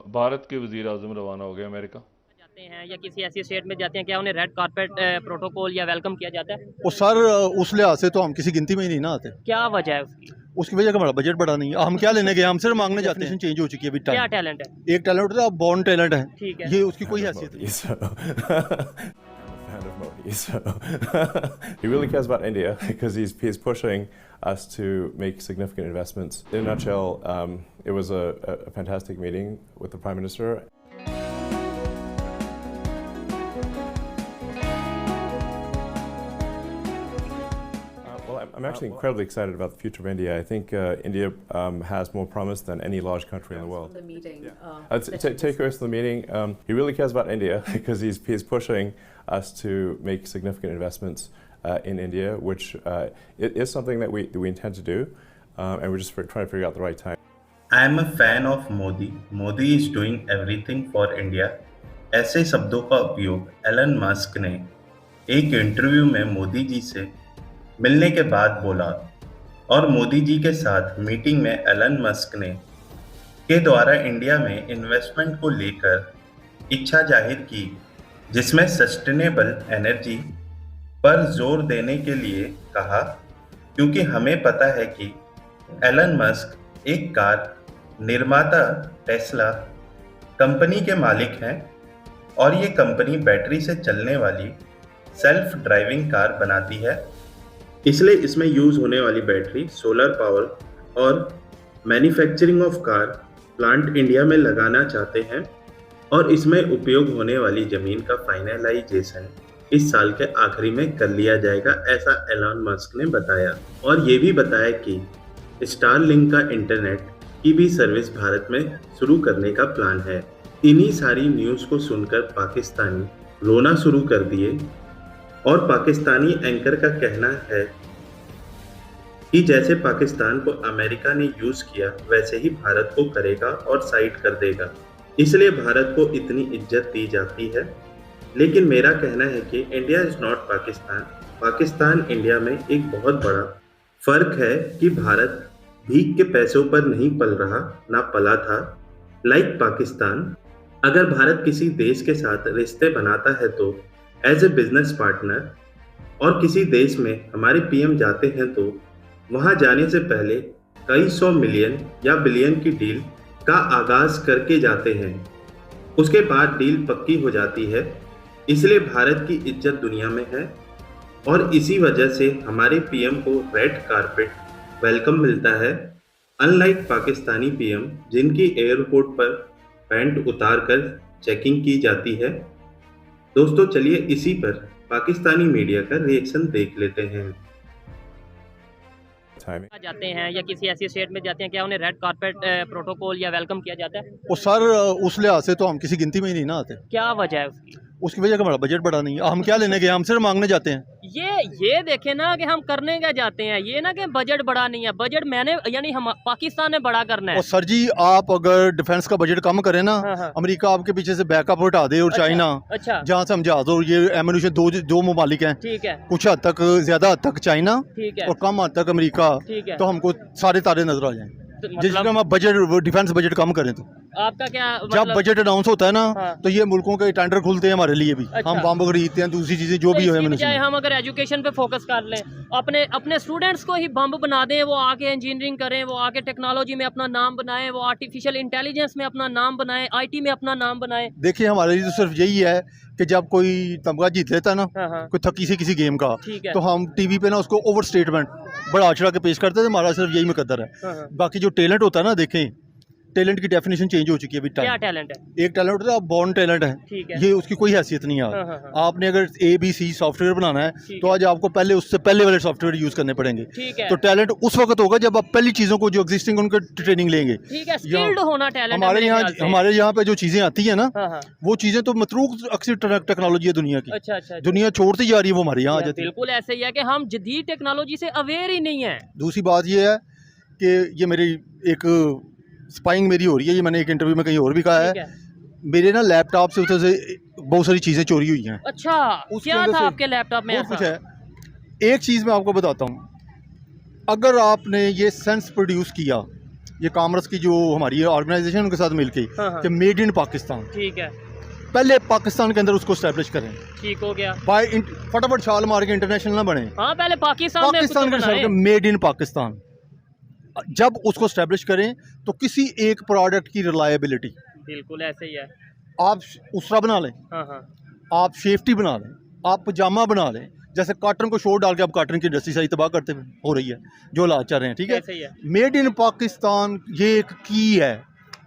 भारत के वज़ीर आज़म रवाना हो गए अमेरिका। जाते हैं या किसी ऐसी स्टेट में जाते हैं, क्या उन्हें रेड कारपेट प्रोटोकॉल या वेलकम किया जाता है? और सर उस लिहाज से तो हम किसी गिनती में ही नहीं ना आते। क्या वजह है उसकी? उसकी वजह का हमारा बजट बड़ा नहीं है। हम क्या लेने गए, हम सिर्फ मांगने जाते हैं। चेंज हो चुकी है अभी क्या टाइम। टैलेंट है? एक टैलेंट होता है, बॉर्न टैलेंट है। ठीक है। ये उसकी कोई हैसियत नहीं। Fan of Modi, so he really cares about India because he's pushing us to make significant investments. In a nutshell, it was a fantastic meeting with the Prime Minister. I'm actually incredibly excited about the future of India. I think India has more promise than any large country in the world. The meeting. Take us to the meeting. He really cares about India because he's pushing us to make significant investments in India, which it is something that we intend to do, and we're just trying to figure out the right time. I am a fan of Modi. Modi is doing everything for India. ऐसे शब्दों का उपयोग Elon Musk ने एक interview में मोदी जी से मिलने के बाद बोला और मोदी जी के साथ मीटिंग में एलन मस्क ने के द्वारा इंडिया में इन्वेस्टमेंट को लेकर इच्छा जाहिर की, जिसमें सस्टेनेबल एनर्जी पर जोर देने के लिए कहा, क्योंकि हमें पता है कि एलन मस्क एक कार निर्माता टेस्ला कंपनी के मालिक हैं और ये कंपनी बैटरी से चलने वाली सेल्फ ड्राइविंग कार बनाती है, इसलिए इसमें यूज होने वाली बैटरी सोलर पावर और manufacturing of car plant India में लगाना चाहते हैं और इसमें उपयोग होने वाली जमीन का फाइनलाइजेशन इस साल के आखिरी में कर लिया जाएगा, ऐसा एलन मस्क ने बताया। और ये भी बताया कि स्टारलिंक का इंटरनेट की भी सर्विस भारत में शुरू करने का प्लान है। इन्हीं सारी न्यूज़ को सुनकर पाकिस्तानी रोना शुरू कर दिए और पाकिस्तानी एंकर का कहना है कि जैसे पाकिस्तान को अमेरिका ने यूज़ किया वैसे ही भारत को करेगा और साइड कर देगा, इसलिए भारत को इतनी इज्जत दी जाती है। लेकिन मेरा कहना है कि India is not Pakistan. Pakistan India में एक बहुत बड़ा फ़र्क है कि भारत भीख के पैसों पर नहीं पल रहा, ना पला था। लाइक पाकिस्तान, अगर भारत किसी देश के साथ रिश्ते बनाता है तो एज ए बिजनेस पार्टनर, और किसी देश में हमारे पीएम जाते हैं तो वहां जाने से पहले कई 100 मिलियन या बिलियन की डील का आगाज करके जाते हैं, उसके बाद डील पक्की हो जाती है। इसलिए भारत की इज्जत दुनिया में है और इसी वजह से हमारे पीएम को रेड कारपेट वेलकम मिलता है, अनलाइक पाकिस्तानी पीएम जिनकी एयरपोर्ट पर पैंट उतार कर चेकिंग की जाती है। दोस्तों चलिए इसी पर पाकिस्तानी मीडिया का रिएक्शन देख लेते हैं। जाते हैं या किसी ऐसी स्टेट में जाते हैं, क्या उन्हें रेड कारपेट प्रोटोकॉल या वेलकम किया जाता है? और सर उस लिहाज से तो हम किसी गिनती में ही नहीं ना आते। क्या वजह है उसकी? उसकी वजह का हमारा बजट बड़ा नहीं है। हम क्या लेने गए, हम सिर्फ मांगने जाते हैं। ये देखे ना कि हम करने क्या जाते हैं, ये ना कि बजट बड़ा नहीं है। बजट मैंने यानी हम पाकिस्तान ने बड़ा करना है। और सर जी आप अगर डिफेंस का बजट कम करें ना, हाँ। अमेरिका आपके पीछे से बैकअप हटा दे और चाइना, अच्छा जहाँ से हम जहाज और ये एम्यूनिशन दो ममालिक हैं, ठीक है, कुछ हद तक ज्यादा हद तक चाइना ठीक है, और कम हद तक अमेरिका, ठीक है। तो हमको सारे तारे नजर आ जाएं। जिस मतलब हम बजट डिफेंस बजट कम करें तो आपका क्या जब मतलब? बजट अनाउंस होता है ना, हाँ। तो ये मुल्कों के टेंडर खुलते हैं हमारे लिए भी। अच्छा। हम बम खरीदते हैं, दूसरी चीजें जो भी तो है इसकी बजाय हम अगर एजुकेशन पे फोकस कर लें, अपने स्टूडेंट्स को ही बम बना दें, वो आके इंजीनियरिंग करें, वो आके टेक्नोलॉजी में अपना नाम बनाएं, वो आर्टिफिशियल इंटेलिजेंस में अपना नाम बनाएं, आईटी में अपना नाम बनाएं। देखिए हमारे लिए तो सिर्फ यही है कि जब कोई तमगा जीत लेता है ना, हाँ। कोई थकी से किसी गेम का, ठीक है। तो हम टीवी पे ना उसको ओवर स्टेटमेंट बड़ा आचरा के पेश करते थे। हमारा सिर्फ यही मुकद्दर है। हाँ। बाकी जो टैलेंट होता है ना, देखें टैलेंट की डेफिनेशन चेंज हो चुकी है अभी क्या टाइम। टैलेंट है? एक टैलेंट होता है, बॉर्न टैलेंट है। ठीक है। ये उसकी कोई हैसियत नहीं है। हाँ। आपने अगर ABC सॉफ्टवेयर बनाना है ठीक तो आज आपको पहले उससे पहले वाले सॉफ्टवेयर यूज करने पड़ेंगे। ठीक है। तो टैलेंट उस वक्त होगा जब आप पहली चीजों को जो एग्जिस्टिंग उनके ट्रेनिंग लेंगे। ठीक है, स्किल्ड होना टैलेंट हमारे यहाँ पे जो चीजें आती है ना, हाँ। वो चीजें तो मतरूक अक्सर टेक्नोलॉजी है दुनिया की। अच्छा। दुनिया छोड़ती जा रही है, वो हमारे यहाँ आ जाती है। बिल्कुल ऐसे ही है कि हम जदीद टेक्नोलॉजी से अवेयर ही नहीं है। दूसरी बात ये है कि ये मेरी एक स्पाइंग मेरी हो रही है, ये मैंने एक इंटरव्यू में कहीं और भी कहा ठीक है। है। मेरे ना लैपटॉप से उधर से बहुत सारी चीज़ें चोरी हुई हैं। अच्छा, उसके क्या अंदर था से आपके लैपटॉप में बहुत कुछ ऐसा? है। एक चीज़ मैं आपको बताता हूँ, अगर आपने ये सेंस प्रोड्यूस किया ये कामर्स की जो हमारी ऑर्गेनाइजेशन उनके साथ मिलके हाँ, हाँ। कि मेड इन पाकिस्तान, ठीक है, पहले पाकिस्तान के अंदर उसको स्टैब्लिश करें, ठीक हो गया। फटाफट छाल मार के इंटरनेशनल ना बने, हाँ, पहले पाकिस्तान में पाकिस्तान खुद के बनाएं। Made in Pakistan. जब उसको स्टैब्लिश करें तो किसी एक प्रोडक्ट की रिलायबिलिटी, बिल्कुल ऐसे ही है। आप उसरा बना लें, हाँ हाँ, आप सेफ्टी बना लें, आप पजामा बना लें, जैसे कॉटन को शोर डाल के आप कॉटन की इंडस्ट्री सारी तबाह करते हो रही है, जो हालात चल रहे हैं, ठीक ऐसे ही है। है। मेड इन पाकिस्तान ये एक की है।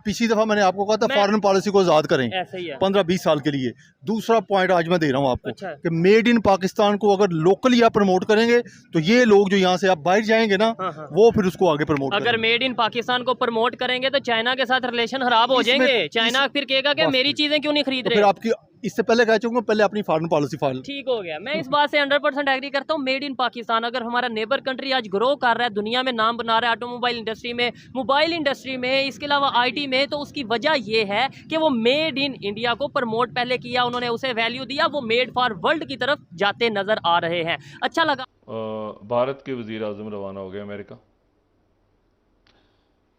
पिछली दफ़ा मैंने आपको कहा था मैं- फॉरेन पॉलिसी को आज़ाद करें ऐसे ही है। 15-20 साल के लिए। दूसरा पॉइंट आज मैं दे रहा हूँ आपको अच्छा। कि मेड इन पाकिस्तान को अगर लोकली आप प्रमोट करेंगे तो ये लोग जो यहाँ से आप बाहर जाएंगे ना, हाँ, हाँ। वो फिर उसको आगे प्रमोट अगर करेंगे। मेड इन पाकिस्तान को प्रमोट करेंगे तो चाइना के साथ रिलेशन खराब हो इसमें- जाएंगे। चाइना फिर कहेगा कि बस मेरी चीजें क्यों नहीं खरीद तो रहे। फिर आपकी इससे पहले कह चुका हूँ, पहले अपनी फॉरेन पॉलिसी फाइल। ठीक हो गया, मैं इस बात से 100% एग्री करता हूँ। मेड इन पाकिस्तान, अगर हमारा नेबर कंट्री आज ग्रो कर रहा है, दुनिया में नाम बना रहा है, ऑटोमोबाइल इंडस्ट्री में, मोबाइल इंडस्ट्री में, इसके अलावा आईटी में, तो उसकी वजह ये है कि वो मेड इन इंडिया को प्रमोट पहले किया, उन्होंने उसे वैल्यू दिया, वो मेड फॉर वर्ल्ड की तरफ जाते नजर आ रहे हैं। अच्छा लगा। भारत के वज़ीर आज़म रवाना हो गए अमेरिका,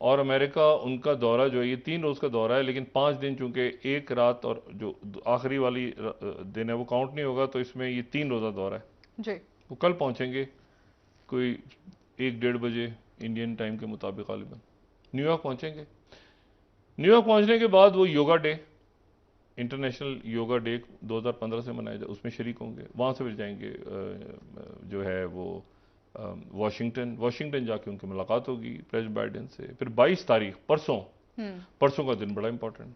और अमेरिका उनका दौरा जो है ये 3 रोज़ का दौरा है, लेकिन 5 दिन चूंकि एक रात और जो आखिरी वाली दिन है वो काउंट नहीं होगा, तो इसमें ये 3 रोज़ा दौरा है जी। वो कल पहुंचेंगे कोई 1-1:30 बजे इंडियन टाइम के मुताबिक गालिबन न्यूयॉर्क पहुंचेंगे। न्यूयॉर्क पहुंचने के बाद वो yoga day, international yoga day 2015 से मनाया जाए, उसमें शरीक होंगे। वहाँ से फिर जाएंगे जो है वो वाशिंगटन जाके उनकी मुलाकात होगी प्रेसिडेंट बाइडेन से। फिर 22 तारीख परसों का दिन बड़ा इंपॉर्टेंट,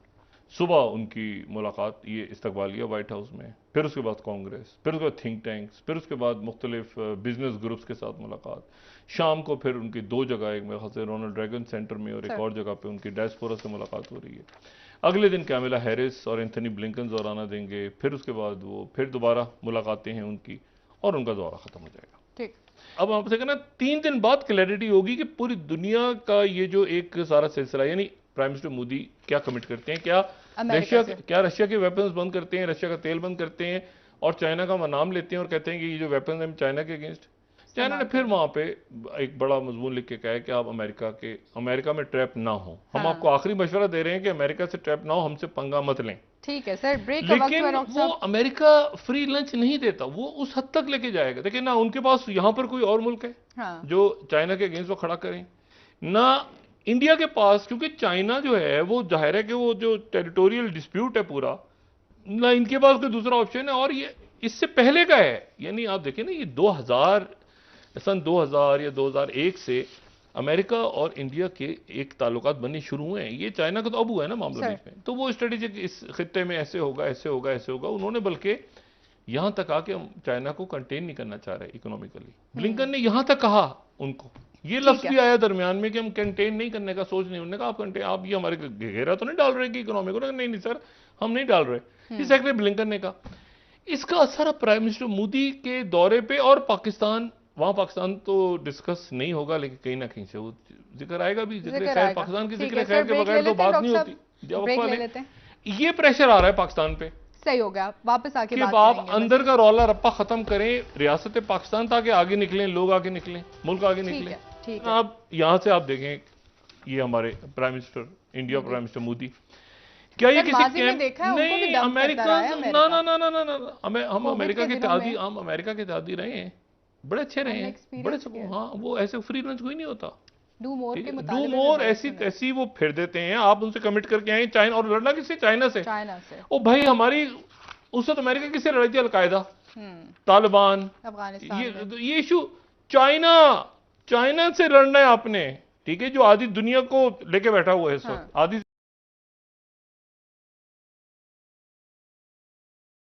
सुबह उनकी मुलाकात, ये इस्तकबालिया वाइट हाउस में, फिर उसके बाद कांग्रेस, फिर उसके बाद थिंक टैंक्स, फिर उसके बाद मुख्तलिफ बिजनेस ग्रुप्स के साथ मुलाकात। शाम को फिर उनकी 2 जगह, एक मेरे ख्याल से रोनाल्ड रेगन सेंटर में और एक और जगह पे उनकी डायस्पोरा से मुलाकात हो रही है। अगले दिन कैमिला हैरिस और एंथनी ब्लिंकन दौराना देंगे, फिर उसके बाद वो फिर दोबारा मुलाकातें हैं उनकी, और उनका दौरा ख़त्म हो जाएगा। ठीक। अब आपसे कहना 3 दिन बाद क्लैरिटी होगी कि पूरी दुनिया का ये जो एक सारा सिलसिला, यानी प्राइम मिनिस्टर मोदी क्या कमिट करते हैं, क्या रशिया के वेपन्स बंद करते हैं, रशिया का तेल बंद करते हैं, और चाइना का नाम लेते हैं और कहते हैं कि ये जो वेपन्स हैं चाइना के अगेंस्ट। चाइना ने फिर वहां पे एक बड़ा मजमून लिख के कहा है कि आप अमेरिका में ट्रैप ना हो। हम आपको आखिरी मशवरा दे रहे हैं कि अमेरिका से ट्रैप ना हो, हमसे पंगा मत लें। ठीक है सर, ब्रेक का वक्त लेकिन हुआ डॉक्टर वो साहब। अमेरिका फ्री लंच नहीं देता, वो उस हद तक लेके जाएगा। देखिए ना, उनके पास यहाँ पर कोई और मुल्क है हाँ। जो चाइना के अगेंस्ट वो खड़ा करें, ना इंडिया के पास, क्योंकि चाइना जो है वो जाहिर है कि वो जो टेरिटोरियल डिस्प्यूट है पूरा, ना इनके पास कोई दूसरा ऑप्शन है, और ये इससे पहले का है। यानी आप देखें ना, ये सन 2000 या 2001 से अमेरिका और इंडिया के एक ताल्लुकात बनने शुरू हुए हैं। ये चाइना का तो अब हुआ है ना मामला बीच में, तो वो स्ट्रेटेजिक इस खित्ते में ऐसे होगा। उन्होंने बल्कि यहां तक आके चाइना को कंटेन नहीं करना चाह रहे इकोनॉमिकली। ब्लिंकन ने यहां तक कहा उनको, ये लफ्ज भी आया दरमियान में कि हम कंटेन नहीं करने का सोच नहीं। उन्होंने कहा आप ये हमारे घेरा तो नहीं डाल रहे कि इकोनॉमी को? नहीं सर, हम नहीं डाल रहे। ये सेक्रेटरी ब्लिंकन ने कहा। इसका असर अब प्राइम मिनिस्टर मोदी के दौरे पे और पाकिस्तान तो डिस्कस नहीं होगा, लेकिन कहीं ना कहीं से वो जिक्र आएगा भी। जिक्र खैर पाकिस्तान की जिक्र खैर के बगैर तो बात नहीं होती। ये प्रेशर आ रहा है पाकिस्तान पे, सही हो गया, वापस आके कि आप अंदर का रौला रप्पा खत्म करें, रियासत पाकिस्तान ताकि आगे निकलें, लोग आगे निकलें, मुल्क आगे निकलें। ठीक है। आप यहां से आप देखें, ये हमारे prime minister India, prime minister Modi, क्या ये किसी कैंप नहीं? अमेरिका ना, हम अमेरिका के इत्तेहादी रहे हैं, बड़े अच्छे रहे हैं, बड़े सब। हाँ, वो ऐसे फ्री लंच कोई नहीं होता। डू मोर ऐसी वो फिर देते हैं। आप उनसे कमिट करके आए चाइना, और लड़ना किससे? चाइना से। ओ भाई, हमारी उस वक्त अमेरिका किससे लड़ी थी? अलकायदा, तालिबान, अफगानिस्तान। ये इशू चाइना से लड़ना है आपने, ठीक है, जो आधी दुनिया को लेके बैठा हुआ है इस वक्त, आधी